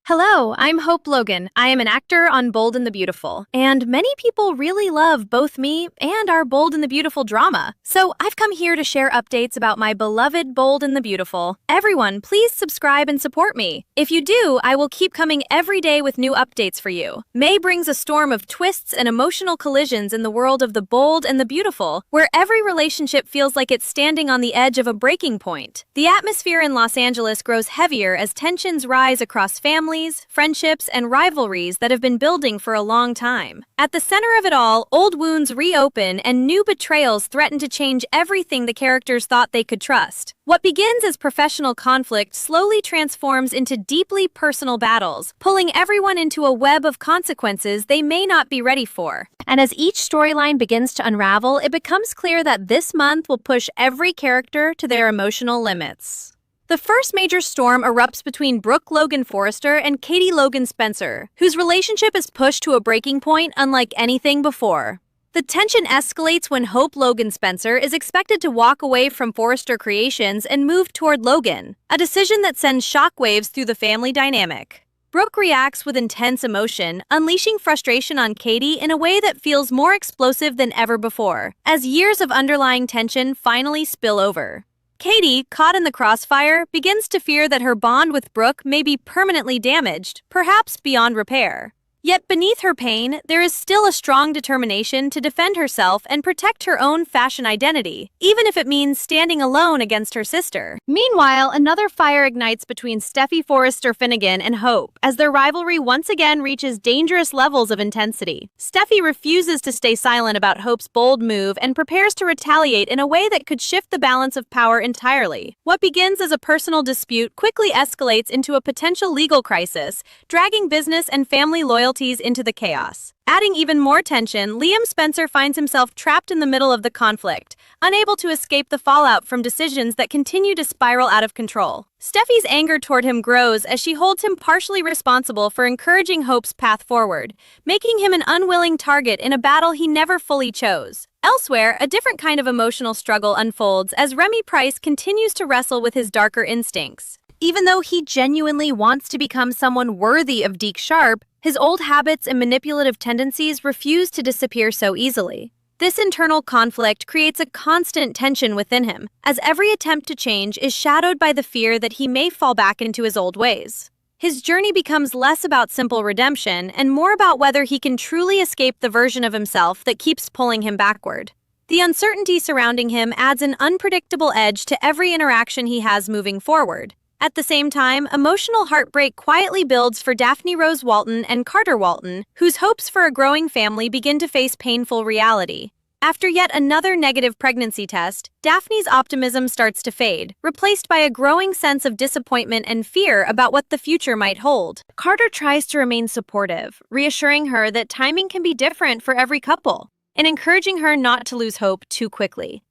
Hello, I'm Hope Logan. I am an actor on Bold and the Beautiful, and many people really love both me and our Bold and the Beautiful drama. So I've come here to share updates about my beloved Bold and the Beautiful. Everyone, please subscribe and support me. If you do, I will keep coming every day with new updates for you. May brings a storm of twists and emotional collisions in the world of the Bold and the Beautiful, where every relationship feels like it's standing on the edge of a breaking point. The atmosphere in Los Angeles grows heavier as tensions rise across families, friendships, and rivalries that have been building for a long time. At the center of it all, old wounds reopen and new betrayals threaten to change everything the characters thought they could trust. What begins as professional conflict slowly transforms into deeply personal battles, pulling everyone into a web of consequences they may not be ready for. And as each storyline begins to unravel, it becomes clear that this month will push every character to their emotional limits. The first major storm erupts between Brooke Logan Forrester and Katie Logan Spencer, whose relationship is pushed to a breaking point unlike anything before. The tension escalates when Hope Logan Spencer is expected to walk away from Forrester Creations and move toward Logan, a decision that sends shockwaves through the family dynamic. Brooke reacts with intense emotion, unleashing frustration on Katie in a way that feels more explosive than ever before, as years of underlying tension finally spill over. Katie, caught in the crossfire, begins to fear that her bond with Brooke may be permanently damaged, perhaps beyond repair. Yet beneath her pain, there is still a strong determination to defend herself and protect her own fashion identity, even if it means standing alone against her sister. Meanwhile, another fire ignites between Steffy Forrester Finnegan and Hope, as their rivalry once again reaches dangerous levels of intensity. Steffy refuses to stay silent about Hope's bold move and prepares to retaliate in a way that could shift the balance of power entirely. What begins as a personal dispute quickly escalates into a potential legal crisis, dragging business and family loyalty into the chaos. Adding even more tension, Liam Spencer finds himself trapped in the middle of the conflict, unable to escape the fallout from decisions that continue to spiral out of control. Steffi's anger toward him grows as she holds him partially responsible for encouraging Hope's path forward, making him an unwilling target in a battle he never fully chose. Elsewhere, a different kind of emotional struggle unfolds as Remy Price continues to wrestle with his darker instincts. Even though he genuinely wants to become someone worthy of Deke Sharp, his old habits and manipulative tendencies refuse to disappear so easily. This internal conflict creates a constant tension within him, as every attempt to change is shadowed by the fear that he may fall back into his old ways. His journey becomes less about simple redemption and more about whether he can truly escape the version of himself that keeps pulling him backward. The uncertainty surrounding him adds an unpredictable edge to every interaction he has moving forward. At the same time, emotional heartbreak quietly builds for Daphne Rose Walton and Carter Walton, whose hopes for a growing family begin to face painful reality. After yet another negative pregnancy test, Daphne's optimism starts to fade, replaced by a growing sense of disappointment and fear about what the future might hold. Carter tries to remain supportive, reassuring her that timing can be different for every couple, and encouraging her not to lose hope too quickly.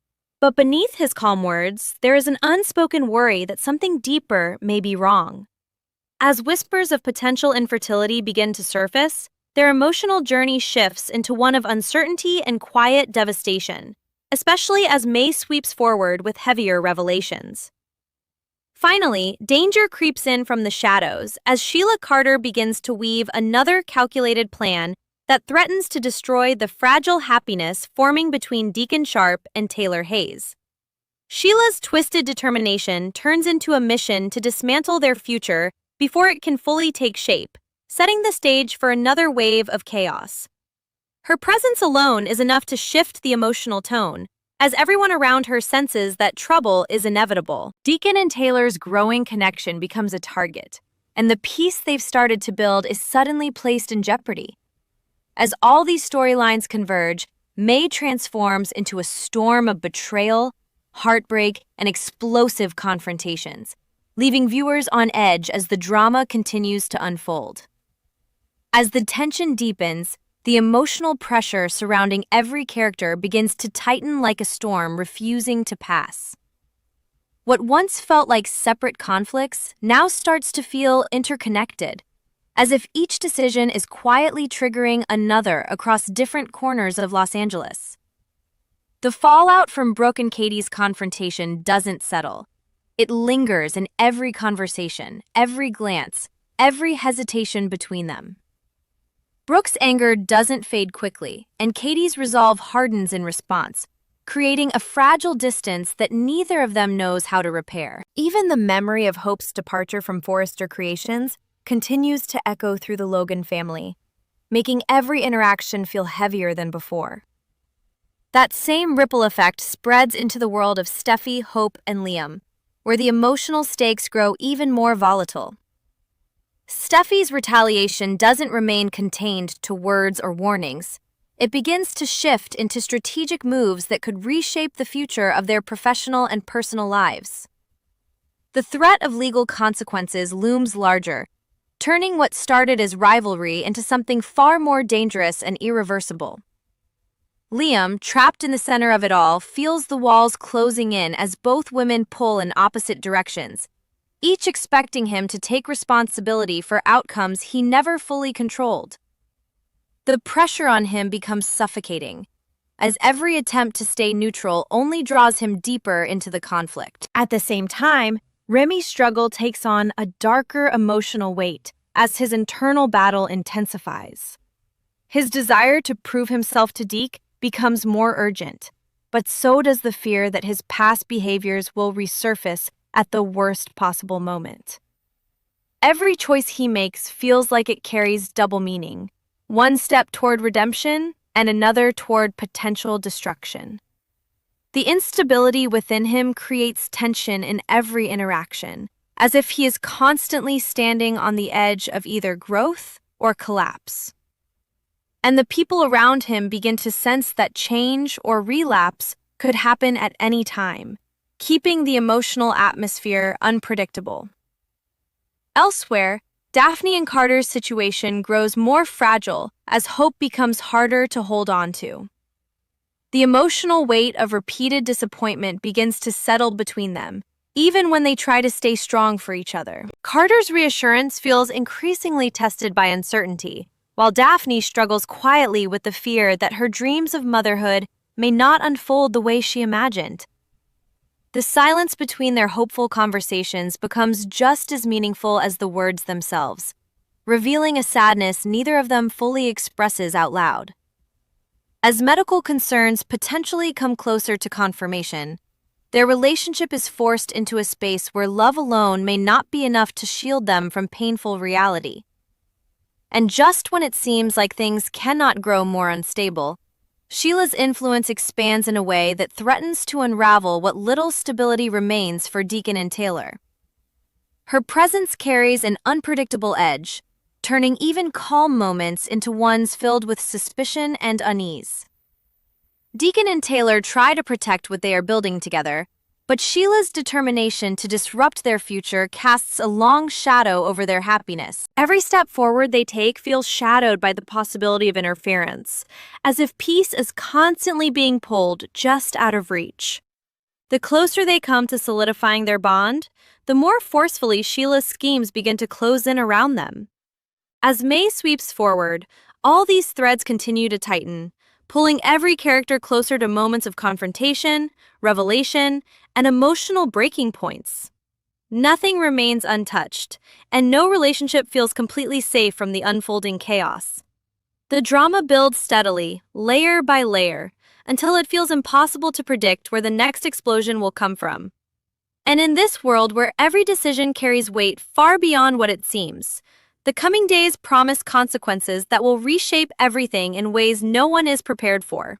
But beneath his calm words, there is an unspoken worry that something deeper may be wrong. As whispers of potential infertility begin to surface, their emotional journey shifts into one of uncertainty and quiet devastation, especially as May sweeps forward with heavier revelations. Finally, danger creeps in from the shadows as Sheila Carter begins to weave another calculated plan that threatens to destroy the fragile happiness forming between Deacon Sharp and Taylor Hayes. Sheila's twisted determination turns into a mission to dismantle their future before it can fully take shape, setting the stage for another wave of chaos. Her presence alone is enough to shift the emotional tone, as everyone around her senses that trouble is inevitable. Deacon and Taylor's growing connection becomes a target, and the peace they've started to build is suddenly placed in jeopardy. As all these storylines converge, May transforms into a storm of betrayal, heartbreak, and explosive confrontations, leaving viewers on edge as the drama continues to unfold. As the tension deepens, the emotional pressure surrounding every character begins to tighten like a storm refusing to pass. What once felt like separate conflicts now starts to feel interconnected, as if each decision is quietly triggering another across different corners of Los Angeles. The fallout from Brooke and Katie's confrontation doesn't settle. It lingers in every conversation, every glance, every hesitation between them. Brooke's anger doesn't fade quickly, and Katie's resolve hardens in response, creating a fragile distance that neither of them knows how to repair. Even the memory of Hope's departure from Forrester Creations continues to echo through the Logan family, making every interaction feel heavier than before. That same ripple effect spreads into the world of Steffy, Hope, and Liam, where the emotional stakes grow even more volatile. Steffy's retaliation doesn't remain contained to words or warnings. It begins to shift into strategic moves that could reshape the future of their professional and personal lives. The threat of legal consequences looms larger, turning what started as rivalry into something far more dangerous and irreversible. Liam, trapped in the center of it all, feels the walls closing in as both women pull in opposite directions, each expecting him to take responsibility for outcomes he never fully controlled. The pressure on him becomes suffocating, as every attempt to stay neutral only draws him deeper into the conflict. At the same time, Remy's struggle takes on a darker emotional weight as his internal battle intensifies. His desire to prove himself to Deke becomes more urgent, but so does the fear that his past behaviors will resurface at the worst possible moment. Every choice he makes feels like it carries double meaning, one step toward redemption and another toward potential destruction. The instability within him creates tension in every interaction, as if he is constantly standing on the edge of either growth or collapse. And the people around him begin to sense that change or relapse could happen at any time, keeping the emotional atmosphere unpredictable. Elsewhere, Daphne and Carter's situation grows more fragile as hope becomes harder to hold on to. The emotional weight of repeated disappointment begins to settle between them, even when they try to stay strong for each other. Carter's reassurance feels increasingly tested by uncertainty, while Daphne struggles quietly with the fear that her dreams of motherhood may not unfold the way she imagined. The silence between their hopeful conversations becomes just as meaningful as the words themselves, revealing a sadness neither of them fully expresses out loud. As medical concerns potentially come closer to confirmation, their relationship is forced into a space where love alone may not be enough to shield them from painful reality. And just when it seems like things cannot grow more unstable, Sheila's influence expands in a way that threatens to unravel what little stability remains for Deacon and Taylor. Her presence carries an unpredictable edge, turning even calm moments into ones filled with suspicion and unease. Deacon and Taylor try to protect what they are building together, but Sheila's determination to disrupt their future casts a long shadow over their happiness. Every step forward they take feels shadowed by the possibility of interference, as if peace is constantly being pulled just out of reach. The closer they come to solidifying their bond, the more forcefully Sheila's schemes begin to close in around them. As May sweeps forward, all these threads continue to tighten, pulling every character closer to moments of confrontation, revelation, and emotional breaking points. Nothing remains untouched, and no relationship feels completely safe from the unfolding chaos. The drama builds steadily, layer by layer, until it feels impossible to predict where the next explosion will come from. And in this world where every decision carries weight far beyond what it seems, the coming days promise consequences that will reshape everything in ways no one is prepared for.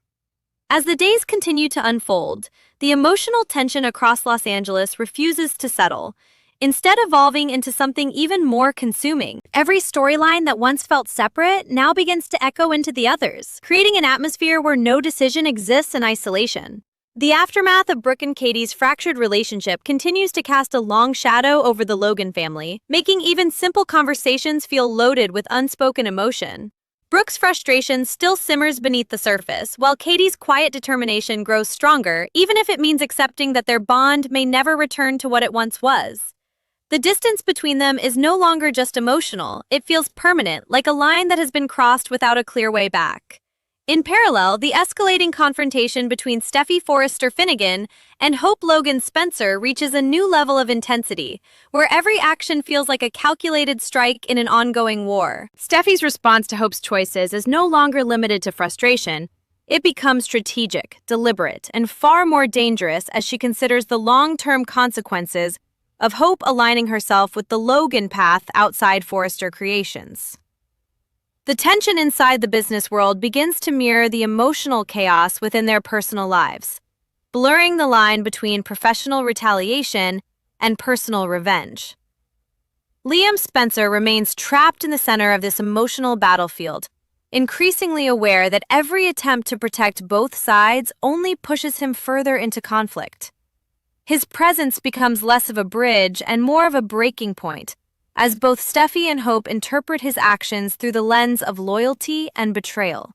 As the days continue to unfold, the emotional tension across Los Angeles refuses to settle, instead evolving into something even more consuming. Every storyline that once felt separate now begins to echo into the others, creating an atmosphere where no decision exists in isolation. The aftermath of Brooke and Katie's fractured relationship continues to cast a long shadow over the Logan family, making even simple conversations feel loaded with unspoken emotion. Brooke's frustration still simmers beneath the surface, while Katie's quiet determination grows stronger, even if it means accepting that their bond may never return to what it once was. The distance between them is no longer just emotional, it feels permanent, like a line that has been crossed without a clear way back. In parallel, the escalating confrontation between Steffy Forrester Finnegan and Hope Logan Spencer reaches a new level of intensity, where every action feels like a calculated strike in an ongoing war. Steffy's response to Hope's choices is no longer limited to frustration. It becomes strategic, deliberate, and far more dangerous as she considers the long-term consequences of Hope aligning herself with the Logan path outside Forrester Creations. The tension inside the business world begins to mirror the emotional chaos within their personal lives, blurring the line between professional retaliation and personal revenge. Liam Spencer remains trapped in the center of this emotional battlefield, increasingly aware that every attempt to protect both sides only pushes him further into conflict. His presence becomes less of a bridge and more of a breaking point, as both Steffy and Hope interpret his actions through the lens of loyalty and betrayal.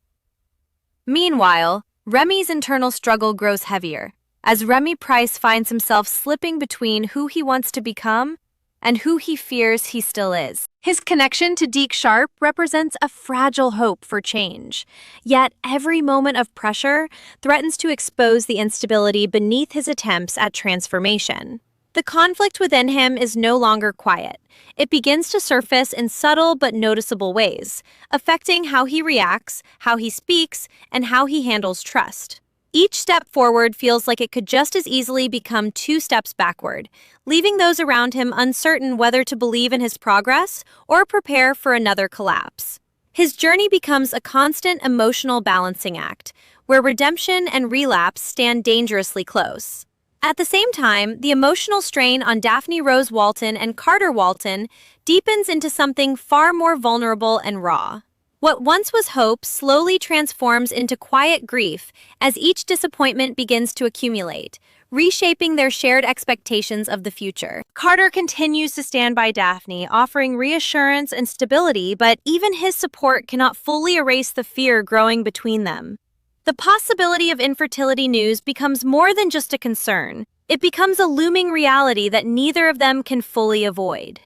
Meanwhile, Remy's internal struggle grows heavier, as Remy Price finds himself slipping between who he wants to become and who he fears he still is. His connection to Deke Sharp represents a fragile hope for change, yet every moment of pressure threatens to expose the instability beneath his attempts at transformation. The conflict within him is no longer quiet. It begins to surface in subtle but noticeable ways, affecting how he reacts, how he speaks, and how he handles trust. Each step forward feels like it could just as easily become 2 steps backward, leaving those around him uncertain whether to believe in his progress or prepare for another collapse. His journey becomes a constant emotional balancing act, where redemption and relapse stand dangerously close. At the same time, the emotional strain on Daphne Rose Walton and Carter Walton deepens into something far more vulnerable and raw. What once was hope slowly transforms into quiet grief as each disappointment begins to accumulate, reshaping their shared expectations of the future. Carter continues to stand by Daphne, offering reassurance and stability, but even his support cannot fully erase the fear growing between them. The possibility of infertility news becomes more than just a concern. It becomes a looming reality that neither of them can fully avoid.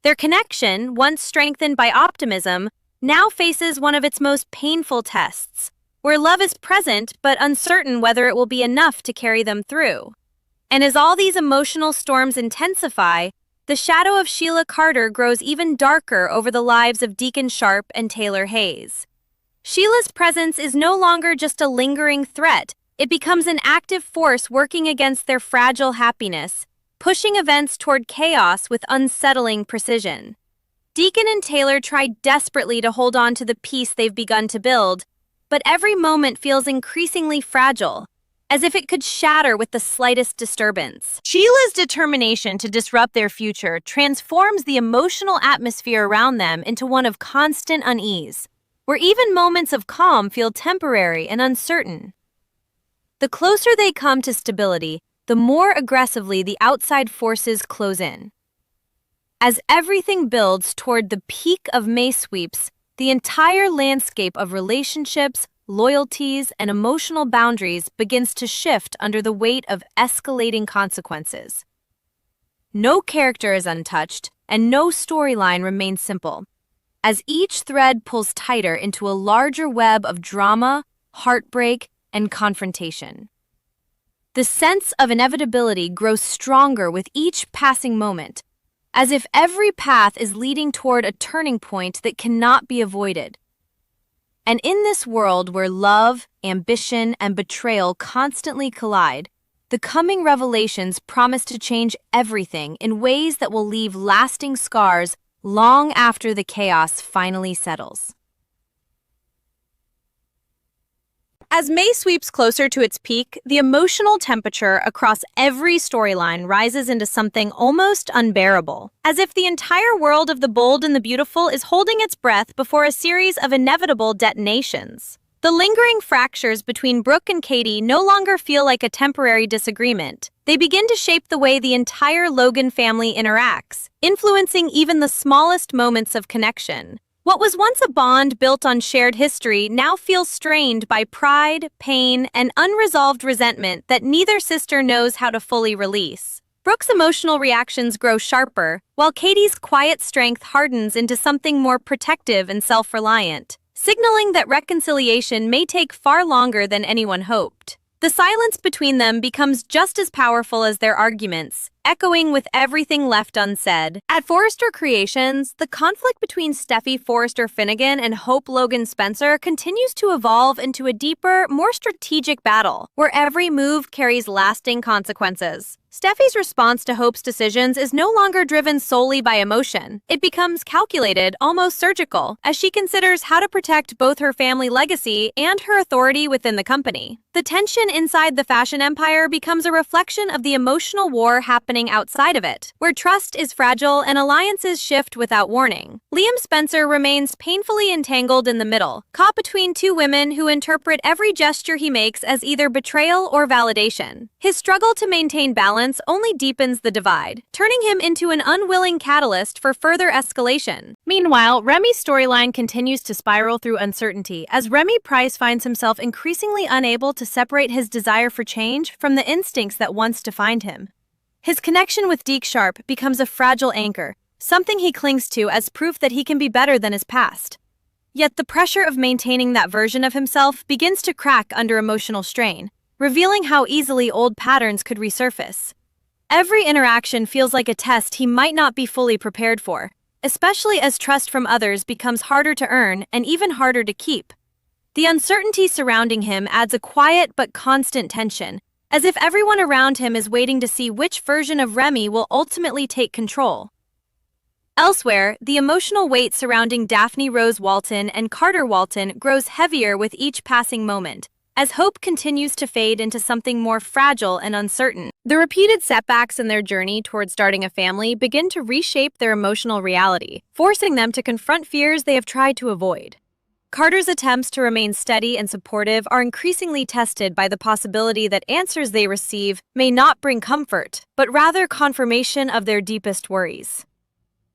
Their connection, once strengthened by optimism, now faces one of its most painful tests, where love is present but uncertain whether it will be enough to carry them through. And as all these emotional storms intensify, the shadow of Sheila Carter grows even darker over the lives of Deacon Sharp and Taylor Hayes. Sheila's presence is no longer just a lingering threat. It becomes an active force working against their fragile happiness, pushing events toward chaos with unsettling precision. Deacon and Taylor try desperately to hold on to the peace they've begun to build, but every moment feels increasingly fragile, as if it could shatter with the slightest disturbance. Sheila's determination to disrupt their future transforms the emotional atmosphere around them into one of constant unease, where even moments of calm feel temporary and uncertain. The closer they come to stability, the more aggressively the outside forces close in. As everything builds toward the peak of May sweeps, the entire landscape of relationships, loyalties, and emotional boundaries begins to shift under the weight of escalating consequences. No character is untouched, and no storyline remains simple, as each thread pulls tighter into a larger web of drama, heartbreak, and confrontation. The sense of inevitability grows stronger with each passing moment, as if every path is leading toward a turning point that cannot be avoided. And in this world where love, ambition, and betrayal constantly collide, the coming revelations promise to change everything in ways that will leave lasting scars long after the chaos finally settles. As May sweeps closer to its peak, the emotional temperature across every storyline rises into something almost unbearable, as if the entire world of the bold and the beautiful is holding its breath before a series of inevitable detonations. The lingering fractures between Brooke and Katie no longer feel like a temporary disagreement. They begin to shape the way the entire Logan family interacts, influencing even the smallest moments of connection. What was once a bond built on shared history now feels strained by pride, pain, and unresolved resentment that neither sister knows how to fully release. Brooke's emotional reactions grow sharper, while Katie's quiet strength hardens into something more protective and self-reliant. signaling that reconciliation may take far longer than anyone hoped. The silence between them becomes just as powerful as their arguments, echoing with everything left unsaid. At Forrester Creations, the conflict between Steffy Forrester Finnegan and Hope Logan Spencer continues to evolve into a deeper, more strategic battle, where every move carries lasting consequences. Steffy's response to Hope's decisions is no longer driven solely by emotion. It becomes calculated, almost surgical, as she considers how to protect both her family legacy and her authority within the company. The tension inside the fashion empire becomes a reflection of the emotional war happening outside of it, where trust is fragile and alliances shift without warning. Liam Spencer remains painfully entangled in the middle, caught between two women who interpret every gesture he makes as either betrayal or validation. His struggle to maintain balance only deepens the divide, turning him into an unwilling catalyst for further escalation. Meanwhile, Remy's storyline continues to spiral through uncertainty as Remy Price finds himself increasingly unable to separate his desire for change from the instincts that once defined him. His connection with Deke Sharp becomes a fragile anchor, something he clings to as proof that he can be better than his past. Yet the pressure of maintaining that version of himself begins to crack under emotional strain, revealing how easily old patterns could resurface. Every interaction feels like a test he might not be fully prepared for, especially as trust from others becomes harder to earn and even harder to keep. The uncertainty surrounding him adds a quiet but constant tension, as if everyone around him is waiting to see which version of Remy will ultimately take control. Elsewhere, the emotional weight surrounding Daphne Rose Walton and Carter Walton grows heavier with each passing moment, as hope continues to fade into something more fragile and uncertain. The repeated setbacks in their journey toward starting a family begin to reshape their emotional reality, forcing them to confront fears they have tried to avoid. Carter's attempts to remain steady and supportive are increasingly tested by the possibility that answers they receive may not bring comfort, but rather confirmation of their deepest worries.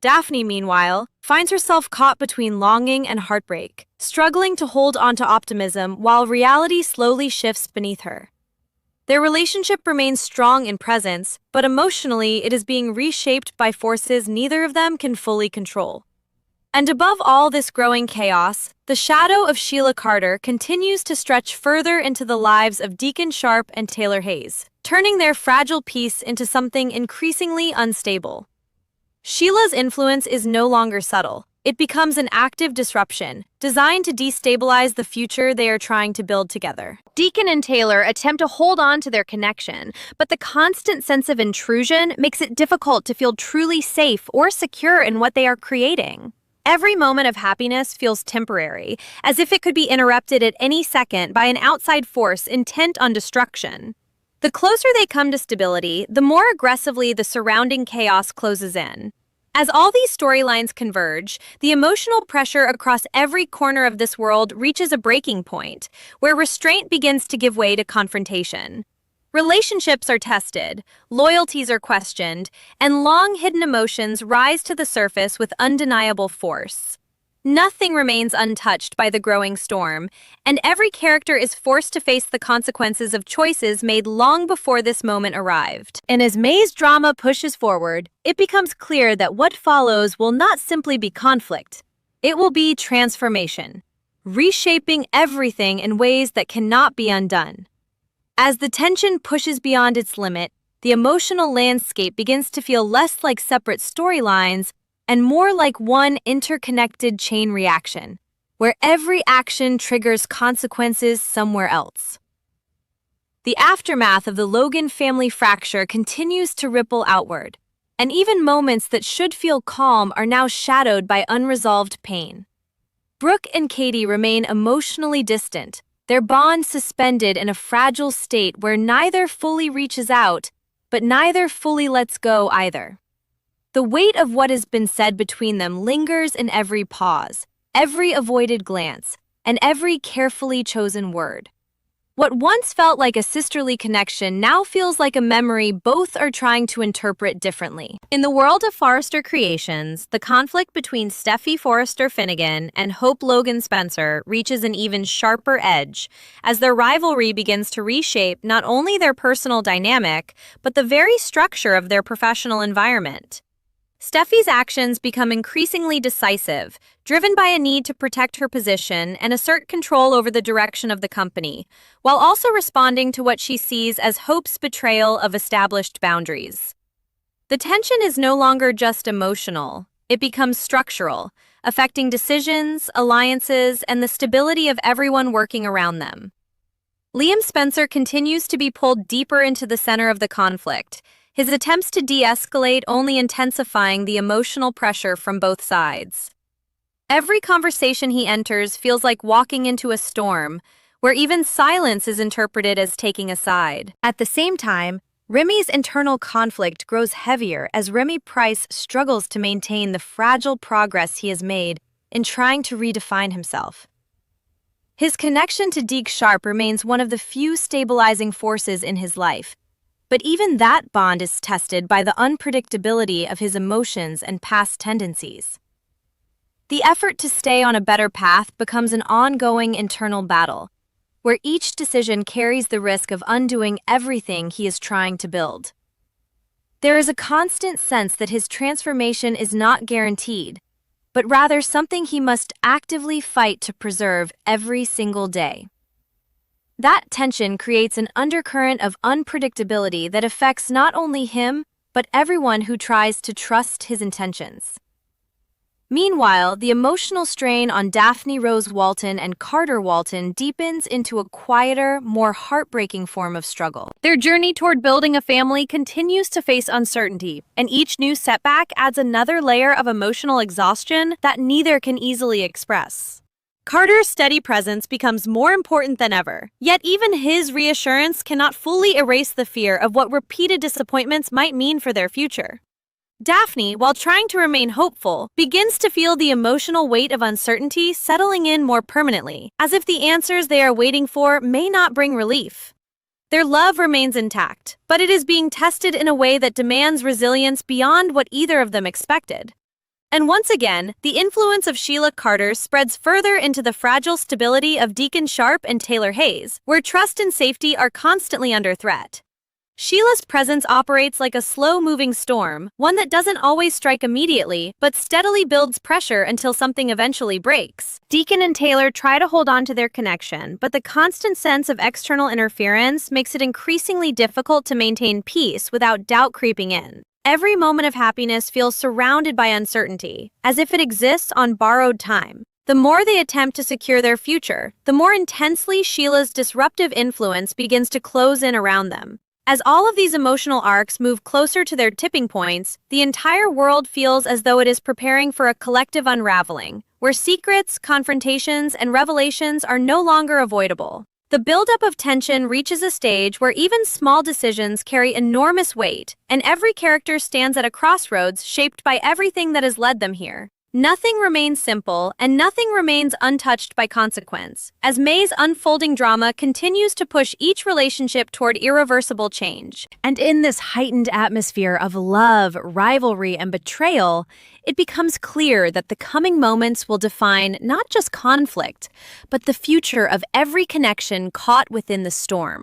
Daphne, meanwhile, finds herself caught between longing and heartbreak, struggling to hold on to optimism while reality slowly shifts beneath her. Their relationship remains strong in presence, but emotionally it is being reshaped by forces neither of them can fully control. And above all this growing chaos, the shadow of Sheila Carter continues to stretch further into the lives of Deacon Sharp and Taylor Hayes, turning their fragile peace into something increasingly unstable. Sheila's influence is no longer subtle. It becomes an active disruption, designed to destabilize the future they are trying to build together. Deacon and Taylor attempt to hold on to their connection, but the constant sense of intrusion makes it difficult to feel truly safe or secure in what they are creating. Every moment of happiness feels temporary, as if it could be interrupted at any second by an outside force intent on destruction. The closer they come to stability, the more aggressively the surrounding chaos closes in. As all these storylines converge, the emotional pressure across every corner of this world reaches a breaking point, where restraint begins to give way to confrontation. Relationships are tested, loyalties are questioned, and long-hidden emotions rise to the surface with undeniable force. Nothing remains untouched by the growing storm, and every character is forced to face the consequences of choices made long before this moment arrived. And as May's drama pushes forward, it becomes clear that what follows will not simply be conflict. It will be transformation, reshaping everything in ways that cannot be undone. As the tension pushes beyond its limit, the emotional landscape begins to feel less like separate storylines and more like one interconnected chain reaction, where every action triggers consequences somewhere else. The aftermath of the Logan family fracture continues to ripple outward, and even moments that should feel calm are now shadowed by unresolved pain. Brooke and Katie remain emotionally distant, their bond suspended in a fragile state where neither fully reaches out, but neither fully lets go either. The weight of what has been said between them lingers in every pause, every avoided glance, and every carefully chosen word. What once felt like a sisterly connection now feels like a memory both are trying to interpret differently. In the world of Forrester Creations, the conflict between Steffy Forrester Finnegan and Hope Logan Spencer reaches an even sharper edge as their rivalry begins to reshape not only their personal dynamic, but the very structure of their professional environment. Steffi's actions become increasingly decisive, driven by a need to protect her position and assert control over the direction of the company, while also responding to what she sees as Hope's betrayal of established boundaries. The tension is no longer just emotional, it becomes structural, affecting decisions, alliances, and the stability of everyone working around them. Liam Spencer continues to be pulled deeper into the center of the conflict, his attempts to de-escalate only intensifying the emotional pressure from both sides. Every conversation he enters feels like walking into a storm, where even silence is interpreted as taking a side. At the same time, Remy's internal conflict grows heavier as Remy Price struggles to maintain the fragile progress he has made in trying to redefine himself. His connection to Deke Sharp remains one of the few stabilizing forces in his life, but even that bond is tested by the unpredictability of his emotions and past tendencies. The effort to stay on a better path becomes an ongoing internal battle, where each decision carries the risk of undoing everything he is trying to build. There is a constant sense that his transformation is not guaranteed, but rather something he must actively fight to preserve every single day. That tension creates an undercurrent of unpredictability that affects not only him, but everyone who tries to trust his intentions. Meanwhile, the emotional strain on Daphne Rose Walton and Carter Walton deepens into a quieter, more heartbreaking form of struggle. Their journey toward building a family continues to face uncertainty, and each new setback adds another layer of emotional exhaustion that neither can easily express. Carter's steady presence becomes more important than ever, yet even his reassurance cannot fully erase the fear of what repeated disappointments might mean for their future. Daphne, while trying to remain hopeful, begins to feel the emotional weight of uncertainty settling in more permanently, as if the answers they are waiting for may not bring relief. Their love remains intact, but it is being tested in a way that demands resilience beyond what either of them expected. And once again, the influence of Sheila Carter spreads further into the fragile stability of Deacon Sharp and Taylor Hayes, where trust and safety are constantly under threat. Sheila's presence operates like a slow-moving storm, one that doesn't always strike immediately, but steadily builds pressure until something eventually breaks. Deacon and Taylor try to hold on to their connection, but the constant sense of external interference makes it increasingly difficult to maintain peace without doubt creeping in. Every moment of happiness feels surrounded by uncertainty, as if it exists on borrowed time. The more they attempt to secure their future, the more intensely Sheila's disruptive influence begins to close in around them. As all of these emotional arcs move closer to their tipping points, the entire world feels as though it is preparing for a collective unraveling, where secrets, confrontations, and revelations are no longer avoidable. The buildup of tension reaches a stage where even small decisions carry enormous weight, and every character stands at a crossroads shaped by everything that has led them here. Nothing remains simple, and nothing remains untouched by consequence, as May's unfolding drama continues to push each relationship toward irreversible change. And in this heightened atmosphere of love, rivalry, and betrayal, it becomes clear that the coming moments will define not just conflict, but the future of every connection caught within the storm.